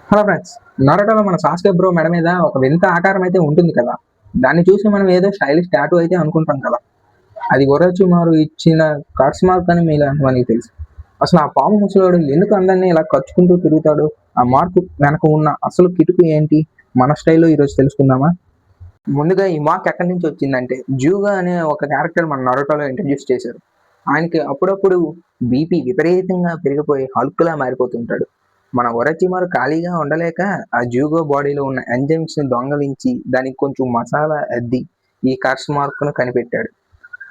Hello friends, నరటలో మన Sasuke bro మెడ మీద ఒక వింత ఆకారం అయితే ఉంటుంది కదా. దాన్ని చూసి మనం ఏదో స్టైలిష్ టాటూ అయితే అనుకుంటాం కదా. అది ఒరచిమారు ఇచ్చిన కట్స్ మార్క్ అని మనకి తెలుసు. అసలు ఆ పాము ముసలోడు ఎందుకు అందరినీ ఇలా కరుచుకుంటూ తిరుగుతాడు? ఆ మార్కు వెనక ఉన్న అసలు కిటుకు ఏంటి? మన స్టైల్లో ఈరోజు తెలుసుకుందామా? ముందుగా ఈ మార్క్ ఎక్కడి నుంచి వచ్చిందంటే జూగా అనే ఒక క్యారెక్టర్ మన నరుటోలో ఇంట్రడ్యూస్ చేశారు. ఆయనకి అప్పుడప్పుడు బీపీ విపరీతంగా పెరిగిపోయి హల్క్‌లా మారిపోతుంటాడు. మన ఒరచిమారు ఖాళీగా ఉండలేక ఆ జూగో బాడీలో ఉన్న ఎంజైమ్స్‌ని దొంగిలించి దానికి కొంచెం మసాలా అద్ది ఈ కర్స్ మార్క్‌ను కనిపెట్టాడు.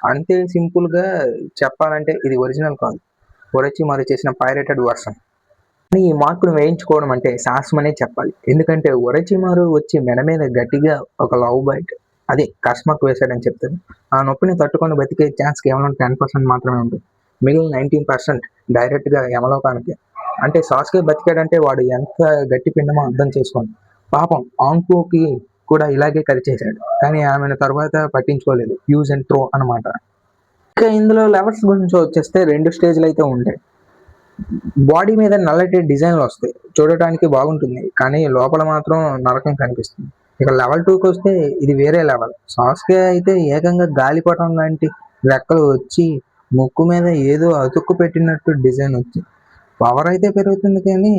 అంతే సింపుల్‌గా చెప్పాలంటే ఇది ఒరిజినల్ కాదు. ఒరచిమారు చేసిన పైరేటెడ్ వర్షన్. కానీ ఈ మార్కులు వేయించుకోవడం అంటే సాహసమనే చెప్పాలి. ఎందుకంటే ఒరచిమారు వచ్చి మెడ మీద గట్టిగా ఒక లవ్ బైట్ అదే కర్స్ మార్క్ వేశాడని చెప్తారు. ఆ నొప్పిని తట్టుకొని బతికే ఛాన్స్ కేవలం 10% మాత్రమే ఉంటుంది. మిగిలిన 19% డైరెక్ట్‌గా యమలోకానికే. అంటే సాస్కే బతికాడంటే వాడు ఎంత గట్టి పిండమో అర్థం చేసుకోండి. పాపం ఆంకోకి కూడా ఇలాగే కరిచేశాడు. కానీ ఆమెను తర్వాత పట్టించుకోలేదు. యూజ్ అండ్ త్రో అనమాట. ఇంకా ఇందులో లెవెల్స్ గురించి వచ్చేస్తే 2 స్టేజ్‌లు అయితే ఉంటాయి. బాడీ మీద నల్లటి డిజైన్లు వస్తాయి. చూడటానికి బాగుంటుంది. కానీ లోపల మాత్రం నరకం కనిపిస్తుంది. ఇక లెవెల్ 2కి వస్తే ఇది వేరే లెవెల్. సాస్కే అయితే ఏకంగా గాలిపటం లాంటి రెక్కలు వచ్చి ముక్కు మీద ఏదో అతుక్కు పెట్టినట్టు డిజైన్ వచ్చింది. పవర్ అయితే పెరుగుతుంది కానీ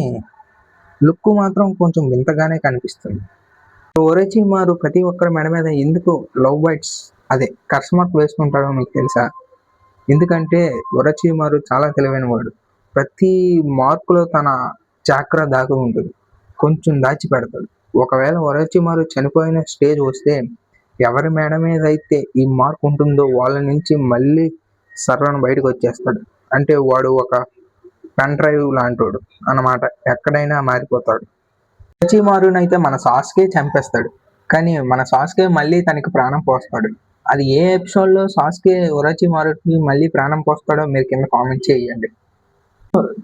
లుక్ మాత్రం కొంచెం వింతగానే కనిపిస్తుంది. ఒరచిమారు ప్రతి ఒక్కరి మెడ మీద ఎందుకు లవ్ బైట్స్ అదే కర్స్ మార్క్ వేసుకుంటాడో మీకు తెలుసా? ఎందుకంటే ఒరచిమారు చాలా తెలివైనవాడు. ప్రతి మార్కులో తన చాక్రా దాగి ఉంటుంది. కొంచెం దాచిపెడతాడు. ఒకవేళ ఒరచిమారు చనిపోయిన స్టేజ్ వస్తే ఎవరి మెడ మీద అయితే ఈ మార్క్ ఉంటుందో వాళ్ళ నుంచి మళ్ళీ సర్రన బయటకు వచ్చేస్తాడు. అంటే వాడు ఒక పెన్ డ్రైవ్ లాంటోడు అన్నమాట. ఎక్కడైనా మారిపోతాడు. ఒరచిమారునైతే మన సాస్కే చంపేస్తాడు. కానీ మన సాస్కే మళ్ళీ తనకి ప్రాణం పోస్తాడు. అది ఏ ఎపిసోడ్‌లో సాస్కే ఒరచిమారుకి మళ్ళీ ప్రాణం పోస్తాడో మీరు కింద కామెంట్ చేయండి.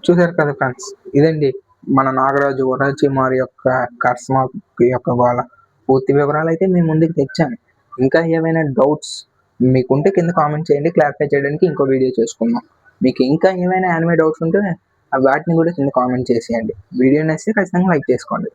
చూసారు కదా ఫ్రెండ్స్, ఇదండి మన నాగరాజు ఒరచిమారు యొక్క కర్స్ మార్క్ యొక్క గోల. పూర్తి వివరాలైతే మీ ముందుకు తెచ్చాను. ఇంకా ఏమైనా డౌట్స్ మీకుంటే కింద కామెంట్ చేయండి. క్లారిఫై చేయడానికి ఇంకో వీడియో చేసుకుందాం. మీకు ఇంకా ఏమైనా యానిమే డౌట్స్ ఉంటే వాటిని కూడా కింద కామెంట్ చేసేయండి. వీడియో నచ్చితే ఖచ్చితంగా లైక్ చేసుకోండి.